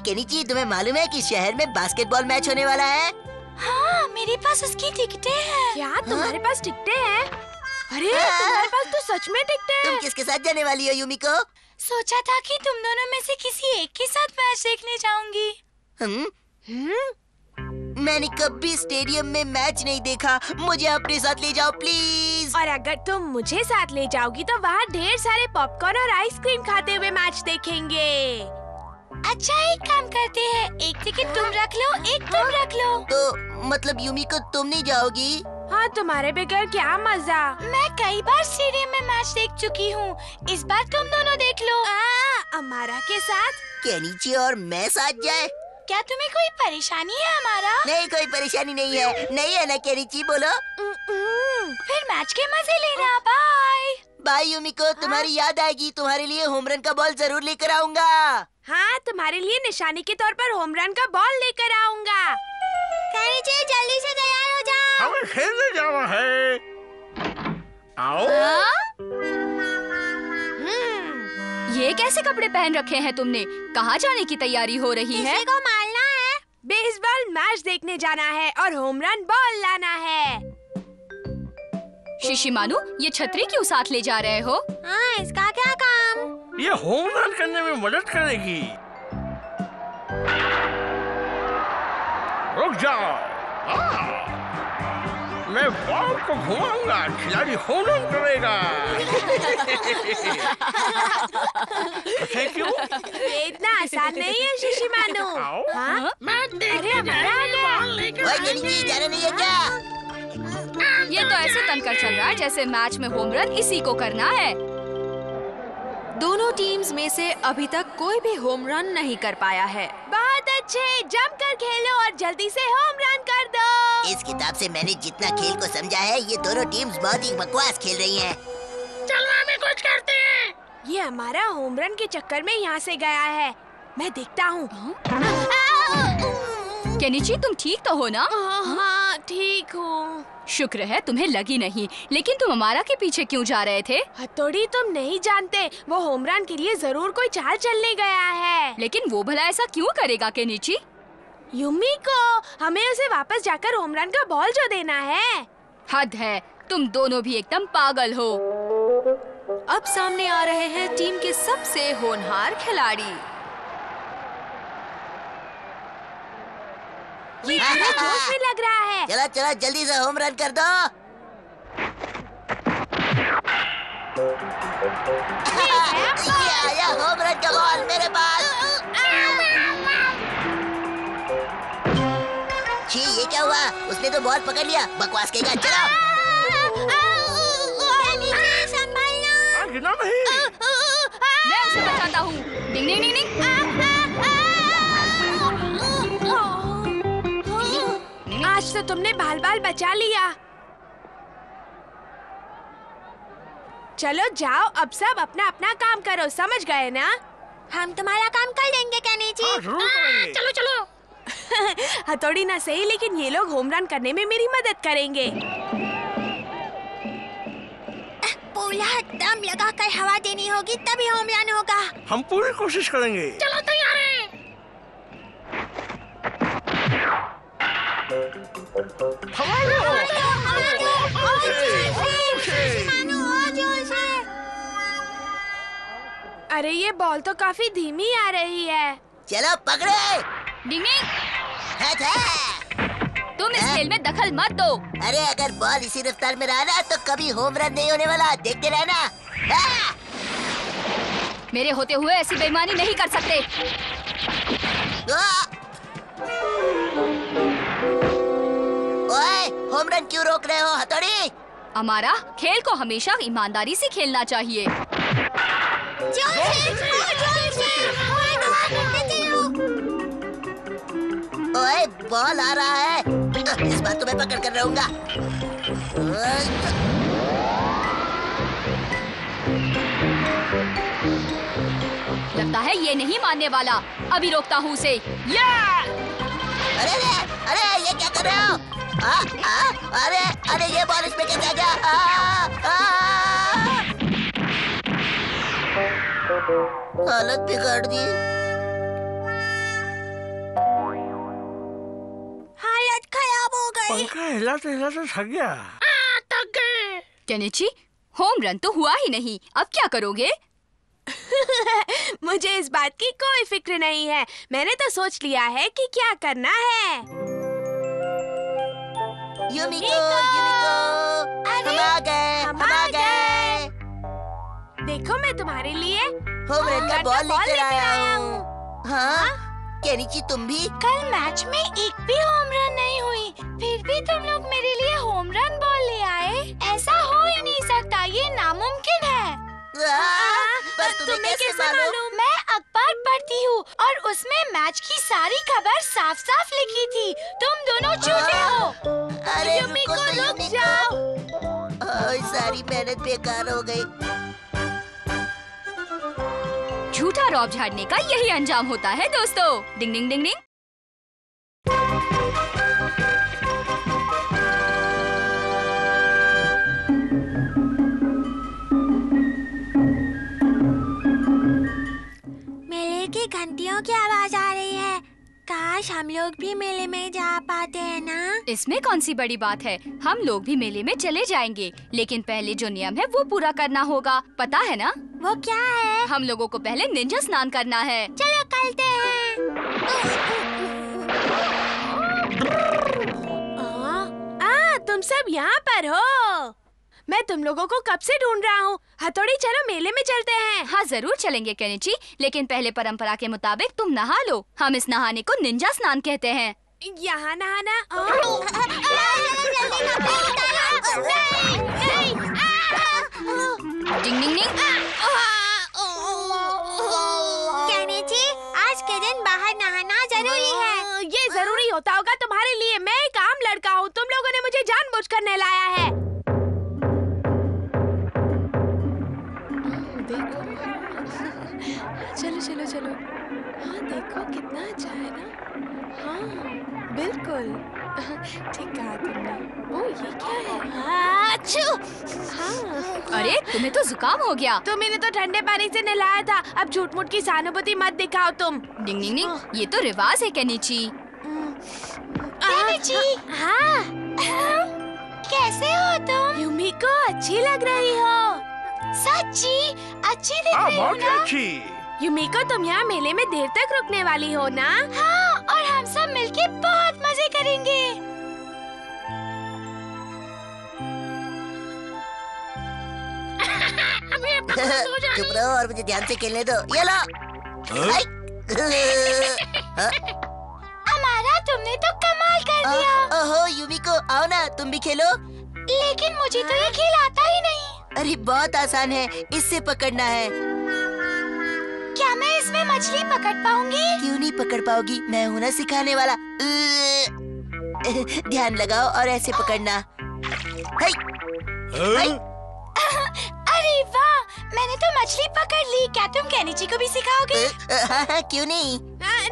केनिची, तुम्हें मालूम है कि शहर में बास्केटबॉल मैच होने वाला है? हाँ, मेरे पास उसकी टिकटें हैं। क्या तुम्हारे पास टिकटें हैं? अरे तुम्हारे पास तो सच में टिकटें हैं। तुम किसके साथ जाने वाली हो यूमिको? सोचा था कि तुम दोनों में से किसी एक के साथ मैच देखने जाऊंगी। मैंने कभी स्टेडियम में मैच नहीं देखा। मुझे अपने साथ ले जाओ प्लीज। और अगर तुम मुझे साथ ले जाओगी तो वहाँ ढेर सारे पॉपकॉर्न और आइसक्रीम खाते हुए मैच देखेंगे। अच्छा, एक काम करते हैं, एक टिकट तुम रख लो, एक तुम रख लो। तो मतलब यूमिको, तुम नहीं जाओगी? हाँ, तुम्हारे बगैर क्या मजा। मैं कई बार स्टेडियम में मैच देख चुकी हूँ। इस बार तुम दोनों देख लो। अमारा के साथ? केनिची और मैं साथ जाए? क्या तुम्हें कोई परेशानी है हमारा? नहीं, कोई परेशानी नहीं है। नहीं है ना केनिची? बोलो। फिर मैच के मजे लेना। बाय बाय यूमिको, तुम्हारी याद आएगी। तुम्हारे लिए होम रन का बॉल जरूर लेकर आऊंगा। हाँ, तुम्हारे लिए निशानी के तौर पर होम रन का बॉल लेकर आऊंगा। केनिची, जल्दी से तैयार हो जाओ। हमें खेलने जाना है। आओ। ये कैसे कपड़े पहन रखे हैं तुमने? कहाँ जाने की तैयारी हो रही है? किसी को मारना है। बेसबॉल मैच देखने जाना है और होम रन बॉल लाना है। शिशिमानु, ये छतरी क्यों साथ ले जा रहे हो? हाँ, इसका क्या काम? ये होम रन करने में मदद करेगी। रुक जाओ। मैं बॉल को घुमाऊंगा, खिलाड़ी होम रन करेगा। Thank you. ये इतना आसान नहीं है शिशिमानु। हाँ? अरे हमारा आ गया। ओए केनिची, जाना नहीं है क्या? ये तो ऐसे तनकर चल रहा है जैसे मैच में होम रन इसी को करना है। दोनों टीम्स में से अभी तक कोई भी होम रन नहीं कर पाया है। बहुत अच्छे, जमकर खेलो और जल्दी से होम रन कर दो। इस किताब से मैंने जितना खेल को समझा है, ये दोनों टीम्स बहुत ही बकवास खेल रही हैं। चलो हमें कुछ करते हैं। ये हमारा होम रन के चक्कर में यहाँ से गया है। मैं देखता हूँ। केनिची, तुम ठीक तो हो ना? हाँ, ठीक हूँ। शुक्र है तुम्हें लगी नहीं। लेकिन तुम अमारा के पीछे क्यों जा रहे थे? हथौड़ी, तुम नहीं जानते, वो होम रन के लिए जरूर कोई चाल चलने गया है। लेकिन वो भला ऐसा क्यों करेगा केनिची? युमिको, हमें उसे वापस जाकर होम रन का बॉल जो देना है। हद है, तुम दोनों भी एकदम पागल हो। अब सामने आ रहे हैं टीम के सबसे होनहार खिलाड़ी। ये पूरे जोश में लग रहा है। चलो चलो जल्दी से होम रन कर दो। ये आया होम रन का बॉल मेरे पास। छी, ये क्या हुआ? उसने तो बॉल पकड़ लिया। बकवास कहेगा। चलो गिना नहीं। मैं उसे बचाता हूँ। डिंग डिंग डिंग डिंग। आज तो तुमने बाल बाल बचा लिया। चलो जाओ, अब सब अपना अपना काम करो, समझ गए ना? हम तुम्हारा काम कर लेंगे केनिची। जरूर करेंगे। चलो चलो। हथौड़ी ना सही, लेकिन ये लोग होम रन करने में मेरी मदद करेंगे। पूरा दम लगा कर हवा देनी होगी, तभी होम रन होगा। हम पूरी कोशिश करेंगे। चलो तैयार है। अरे ये बॉल तो काफी धीमी आ रही है। चलो पकड़े। डिंग डिंग। तुम इस खेल में दखल मत दो। अरे अगर बॉल इसी रफ्तार में रहा ना तो कभी होम रन नहीं होने वाला। देखते रहना। मेरे होते हुए ऐसी बेईमानी नहीं कर सकते। ओए, होम रन क्यों रोक रहे हो हथौड़ी? हमारा खेल को हमेशा ईमानदारी से खेलना चाहिए। ओए, बॉल आ रहा है। इस बार तो मैं पकड़ कर रहूंगा। लगता है ये नहीं मानने वाला। अभी रोकता हूँ उसे। अरे ये क्या कर रहे हो? अरे ये बॉल इसमें कैसे आ गया? हालत बिगाड़ दी। हालत खराब हो गई। पंखा हिलाते हिलाते थक गया। थक गए। केनिची, होम रन तो हुआ ही नहीं, अब क्या करोगे? मुझे इस बात की कोई फिक्र नहीं है। मैंने तो सोच लिया है कि क्या करना है। युमिको, हम आ गए। देखो, मैं तुम्हारे लिए होम रन का बॉल लेकर आया हूँ। हाँ, केनिची तुम भी? कल मैच में एक भी होम रन नहीं हुई, फिर भी तुम लोग मेरे लिए होम रन बॉल ले आए। ऐसा हो ही नहीं सकता, ये नामुमकिन है। पर तुम्हें कैसे मालूम? मैं अखबार पढ़ती हूँ और उसमें मैच की सारी खबर साफ साफ लिखी थी। तुम दोनों झूठे हो। अरे युमिको, रुको तो रुक जाओ। सारी मेहनत बेकार हो गई। झूठा रौब झाड़ने का यही अंजाम होता है दोस्तों। डिंग डिंग डिंग डिंग। मेले की घंटियों की आवाज आ रही है। काश हम लोग भी मेले में जा पाते हैं ना। इसमें कौन सी बड़ी बात है, हम लोग भी मेले में चले जाएंगे, लेकिन पहले जो नियम है वो पूरा करना होगा, पता है ना? वो क्या है? हम लोगों को पहले निंजा स्नान करना है। चलो करते हैं। तुम सब यहाँ पर हो। मैं तुम लोगों को कब से ढूंढ रहा हूँ। हथौड़ी, चलो मेले में चलते हैं। हाँ जरूर चलेंगे केनिची, लेकिन पहले परंपरा के मुताबिक तुम नहा लो। हम इस नहाने को निंजा स्नान कहते हैं। यहाँ नहाना? डिंग डिंग डिंग। केनिची, आज के दिन बाहर नहाना जरूरी है। ये जरूरी होता होगा तुम्हारे लिए। मैं एक आम लड़का हूँ, तुम लोगों ने मुझे जानबूझकर नहलाया है। देखो, चलो चलो चलो। हाँ देखो, कितना अच्छा है ना। हाँ बिल्कुल ठीक कहा तुमने। ओ ये क्या है? हाँ। अरे तुम्हें तो जुकाम हो गया। तुमने तो ठंडे पानी से नहलाया था। अब झूठ मूठ की सहानुभूति मत दिखाओ तुम। डिंग डिंग डिंग। ये तो रिवाज है केनिची। केनिची। हाँ, कैसे हो तुम? यूमिको अच्छी लग रही हो। सच्ची अच्छी दिख रही हो बहुत ना? अच्छी। यूमिको, तुम यहाँ मेले में देर तक रुकने वाली हो ना? हाँ, और हम सब मिलके बहुत मजे करेंगे। चुप रहो और मुझे ध्यान से खेलने दो। ये लो। हमारा तुमने तो कमाल कर दिया। ओहो यूमिको, आओ ना तुम भी खेलो। लेकिन मुझे तो ये खेल आता ही नहीं। अरे बहुत आसान है, इससे पकड़ना है। क्या मैं इसमें मछली पकड़ पाऊंगी? क्यों नहीं पकड़ पाओगी, मैं हूँ ना सिखाने वाला। ध्यान लगाओ और ऐसे पकड़ना। हाय, हाय। अरे वाह, मैंने तो मछली पकड़ ली। क्या तुम केनिची को भी सिखाओगे? हाँ हाँ, क्यों नहीं।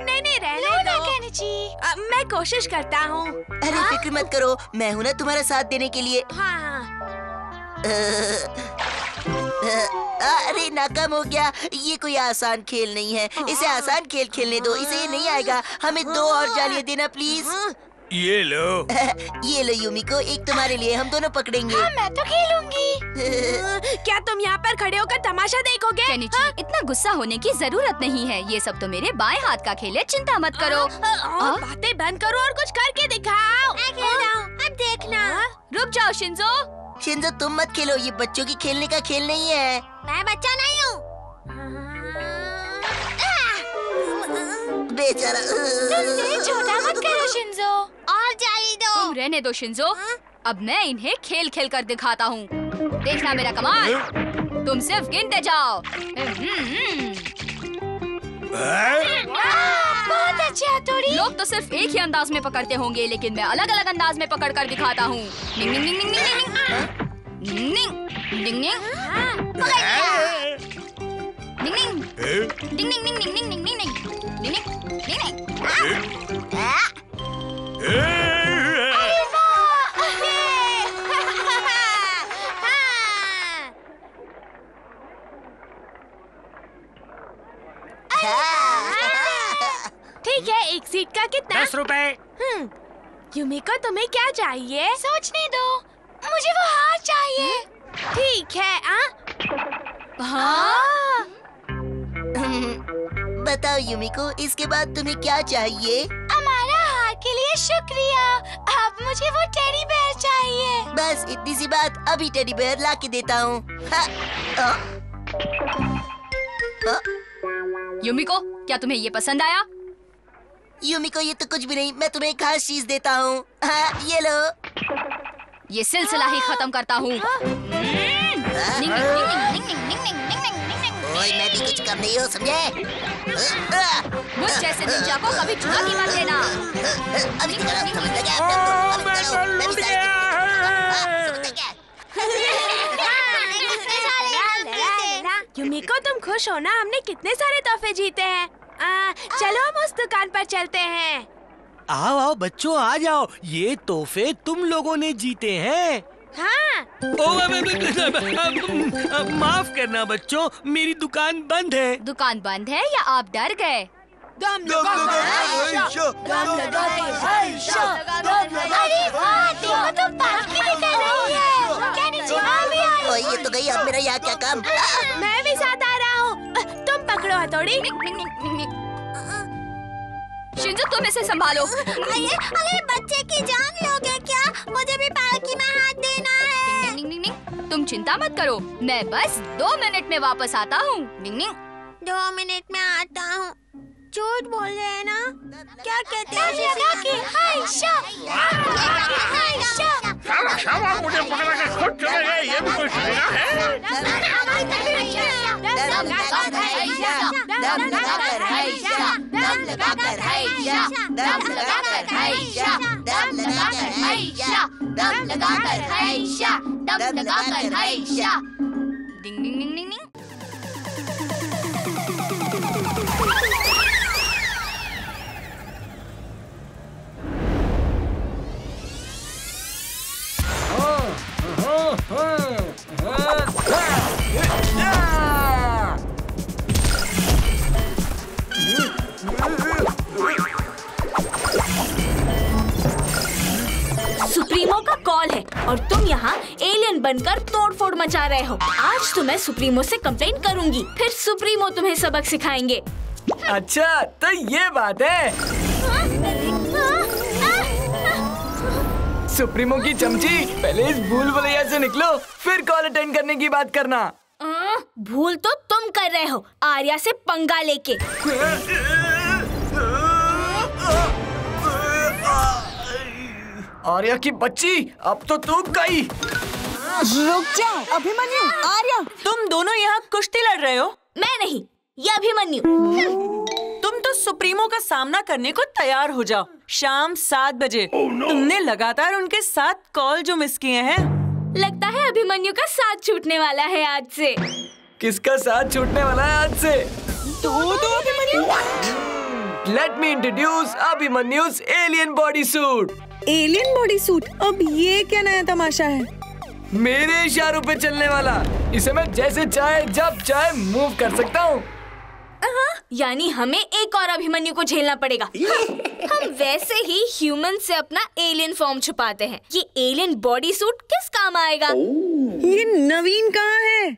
नहीं, रहने दो। केनिची। मैं कोशिश करता हूँ। अरे फिक्र मत करो, मैं हूँ ना तुम्हारा साथ देने के लिए। हाँ। अरे नाकाम हो गया। ये कोई आसान खेल नहीं है, इसे आसान खेल खेलने दो। इसे ये नहीं आएगा। हमें 2 और जालियां देना प्लीज। ये लो। ये लो यूमिको, एक तुम्हारे लिए, हम दोनों पकड़ेंगे। हाँ, मैं तो खेलूंगी। क्या तुम यहाँ पर खड़े होकर तमाशा देखोगे? केनिची, इतना गुस्सा होने की जरूरत नहीं है। ये सब तो मेरे बाएं हाथ का खेल है, चिंता मत करो। बातें बंद करो और कुछ करके दिखाओ। मैं खेल रहा हूँ, अब देखना। रुक जाओ शिंजो। शिंजो तुम मत खेलो, ये बच्चों की खेलने का खेल नहीं है। मैं बच्चा नहीं हूँ। बेचारा। तुम दिल छोटा मत करो शिंजो। और जाली दो। तुम रहने दो शिंजो। अब मैं इन्हें खेल खेल कर दिखाता हूँ। देखना मेरा कमाल। तुम सिर्फ गिनते जाओ। बहुत अच्छी हथौड़ी। लोग तो सिर्फ एक ही अंदाज में पकड़ते होंगे, लेकिन मैं अलग अलग अंदाज में पकड़ कर दिखाता हूँ। निंग निंग निंग निंग निंग निंग निंग निंग निंग निंग डिंग डिंग डिंग डिंग डिंग डिंग डिंग डिंग डिंग डिंग डिंग। ठीक है, एक सीट का कितना? 10 रुपए। यूमिको, तुम्हें क्या चाहिए? सोचने दो, मुझे वो हार चाहिए। ठीक है। हाँ? बताओ यूमिको, इसके बाद तुम्हें क्या चाहिए? हमारा हार के लिए शुक्रिया। अब मुझे वो टेडी बेयर चाहिए। बस इतनी सी बात, अभी टेडी बेयर ला के देता हूँ। यूमिको, क्या तुम्हें ये पसंद आया? यूमिको, ये तो कुछ भी नहीं, मैं तुम्हें एक खास चीज देता हूँ। हाँ, ये लो। ये सिलसिला ही खत्म करता हूँ। ओए, मैं भी कुछ कम नहीं हूँ, समझे? मुझ जैसे निंजा को कभी चुनौती मत देना। अभी समझ लगे आप लोग? मैं भी यूमिको, तुम खुश हो ना? हमने कितने सारे तोहफे जीते हैं। चलो हम उस दुकान पर चलते हैं। आओ आओ बच्चों, आ जाओ। ये तोहफे तुम लोगों ने जीते हैं। हाँ। माफ करना बच्चों, मेरी दुकान बंद है। दुकान बंद है या आप डर गए? अरे वाह, देखो तो पालकी निकल रही है। केनिची वहाँ भी आ रही है। ओए, ये तो गई, अब मेरा यहाँ क्या काम? मैं भी साथ आ रहा हूँ। तुम पकड़ो हथौड़ी। शिंजो, तुम इसे संभालो। अरे बच्चे की जान लोगे क्या? मुझे भी पालकी में हाथ देना है। निंग निंग निंग। तुम चिंता मत करो, मैं बस 2 मिनट में वापस आता हूँ। निंग निंग। 2 मिनट में आता हूँ। झूठ बोल रहे हैं ना? क्या कहते हैं? शाबाश, मुझे पकड़ा के खुद चले गए। ये भी कोई सुनेगा है? दम लगाकर हैया, दम लगाकर हैया, दम लगाकर हैया, दम लगाकर हैया, दम लगाकर हैया, दम लगाकर हैया, दम लगाकर हैया। डिंग डिंग डिंग डिंग डिंग। यहाँ एलियन बनकर तोड़फोड़ मचा रहे हो। आज तो मैं सुप्रीमो से कंप्लेंट करूँगी, फिर सुप्रीमो तुम्हें सबक सिखाएंगे। अच्छा तो ये बात है। सुप्रीमो की चमची, पहले इस भूल भुलैया से निकलो, फिर कॉल अटेंड करने की बात करना। भूल तो तुम कर रहे हो आर्या से पंगा लेके। आर्या की बच्ची, अब तो तू गई। रुक जाओ अभिमन्यु, आर्या, तुम दोनों यहाँ कुश्ती लड़ रहे हो? मैं नहीं, ये अभिमन्यु। तुम तो सुप्रीमो का सामना करने को तैयार हो जाओ। शाम 7 बजे। तुमने लगातार उनके 7 कॉल जो मिस किए हैं। लगता है अभिमन्यु का साथ छूटने वाला है आज से। किसका साथ छूटने वाला है आज से? तो Abhimanyu. Let me introduce Abhimanyu's alien body suit. Alien body suit? अब ये क्या नया तमाशा है? मेरे इशारों पे चलने वाला। इसे मैं जैसे चाहे जब चाहे मूव कर सकता हूँ। यानी हमें एक और अभिमन्यु को झेलना पड़ेगा। हम वैसे ही ह्यूमन से अपना एलियन फॉर्म छुपाते हैं। ये एलियन बॉडी सूट किस काम आएगा? ये नवीन कहाँ है?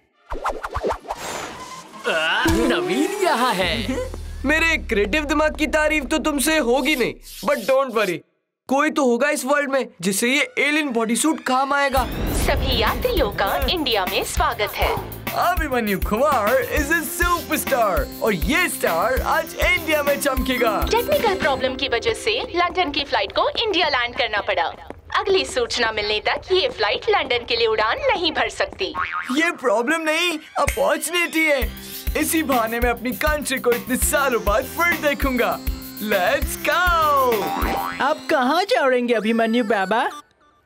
नवीन यहाँ है। मेरे क्रिएटिव दिमाग की तारीफ तो तुमसे होगी नहीं, बट डोंट वरी, कोई तो होगा इस वर्ल्ड में जिससे ये एलियन बॉडी सूट काम आएगा। सभी यात्रियों का इंडिया में स्वागत है। Abhimanyu Kumar is a superstar और ये स्टार आज इंडिया में चमकेगा। टेक्निकल प्रॉब्लम की वजह से लंदन की फ्लाइट को इंडिया लैंड करना पड़ा। अगली सूचना मिलने तक ये फ्लाइट लंदन के लिए उड़ान नहीं भर सकती। ये प्रॉब्लम नहीं, अपॉर्चुनिटी है। इसी बहाने मैं अपनी कंट्री को इतने सालों बाद फिर देखूंगा। Let's go. आप कहाँ जा रहे हैं अभिमन्यु बाबा?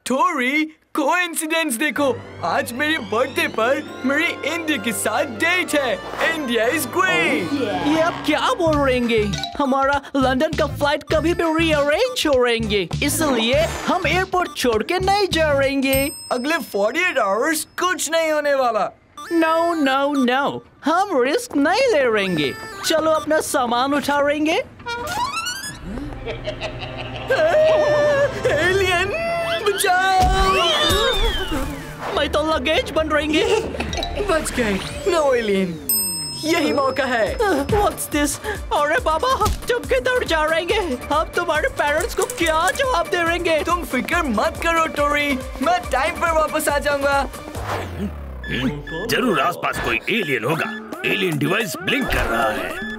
थोड़ी कोइंसिडेंस देखो, आज मेरी बर्थडे पर मेरी इंडिया के साथ डेट है। India is great. ये आप क्या बोल रहे हैं? हमारा लंदन का फ्लाइट कभी भी रीअरेंज हो रहेंगे, इसलिए हम एयरपोर्ट छोड़ के नहीं जा रहेंगे। अगले 48 आवर्स कुछ नहीं होने वाला। नो नो नो, हम रिस्क नहीं ले रहेंगे। चलो अपना सामान उठा रहेंगे। एलियन बचाओ! मैं तो लगेज बन रहेंगे। बच गए। नो एलियन, यही मौका है। What's this? अरे बाबा, तुम किधर जा रहेंगे? हम तुम्हारे पेरेंट्स को क्या जवाब दे रहेंगे? तुम फिक्र मत करो टोरी, मैं टाइम पर वापस आ जाऊंगा। जरूर आसपास कोई एलियन होगा। एलियन डिवाइस ब्लिंक कर रहा है।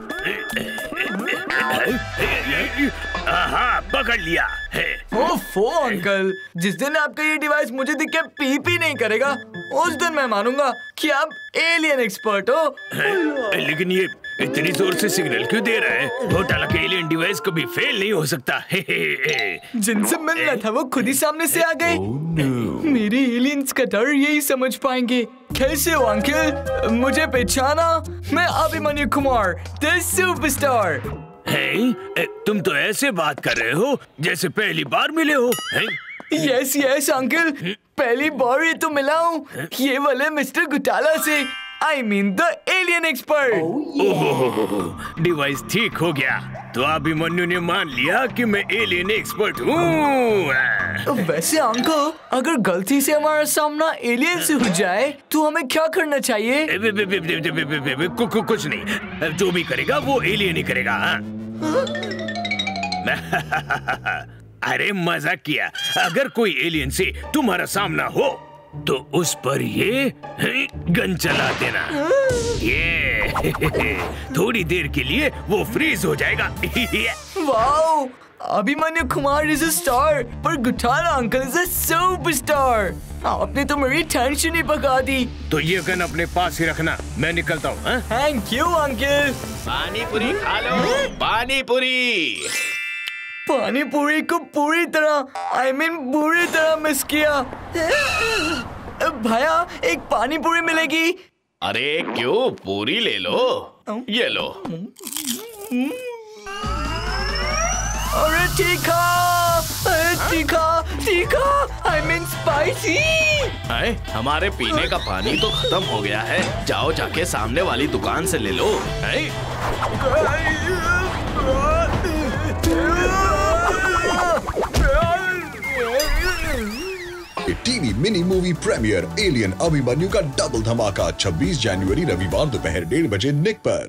हाँ, पकड़ लिया है। ओफो अंकल, जिस दिन आपका ये डिवाइस मुझे दिख के पी नहीं करेगा, उस दिन मैं मानूंगा कि आप एलियन एक्सपर्ट हो। लेकिन ये इतनी जोर से सिग्नल क्यों दे रहा है? घोटाला के एलियन डिवाइस कभी फेल नहीं हो सकता। जिनसे मिलना था वो खुद ही सामने से आ गए। मेरे एलियंस का डर यही समझ पाएंगे। कैसे हो अंकल? मुझे पहचाना? मैं अभिमन्यु कुमार, द सुपरस्टार। तुम तो ऐसे बात कर रहे हो जैसे पहली बार मिले हो। यस यस अंकल, पहली बार ही तो मिला हूँ। ये वाले मिस्टर घोटाला से, I mean the alien expert। Oh, device ठीक हो गया तो अभिमन्यु ने मान लिया कि मैं एलियन एक्सपर्ट हूँ। वैसे अंकल, अगर गलती से हमारा सामना एलियन से हो जाए तो हमें क्या करना चाहिए? कुछ नहीं, जो भी करेगा वो एलियन ही करेगा। अरे मजाक किया। अगर कोई एलियन से तुम्हारा सामना हो तो उस पर ये गन चला देना। ये थोड़ी देर के लिए वो फ्रीज हो जाएगा। Wow, Abhimanyu Kumar is a star, पर घोटाला अंकल इज अ सुपरस्टार। आपने तो मेरी टेंशन ही पका दी। तो ये गन अपने पास ही रखना, मैं निकलता हूँ। Thank you uncle. पानी पूरी खा लो, पानी पूरी। पानी पूरी को पूरी तरह, बुरी तरह मिस किया। भैया, एक पानी पूरी मिलेगी? अरे क्यों, पूरी ले लो। ये लो। अरे तीखा, स्पाइसी। हमारे पीने का पानी तो खत्म हो गया है, जाओ जाके सामने वाली दुकान से ले लो। TV mini movie premiere alien Abhimanyu का डबल धमाका 26 जनवरी रविवार दोपहर 1:30 बजे निक पर।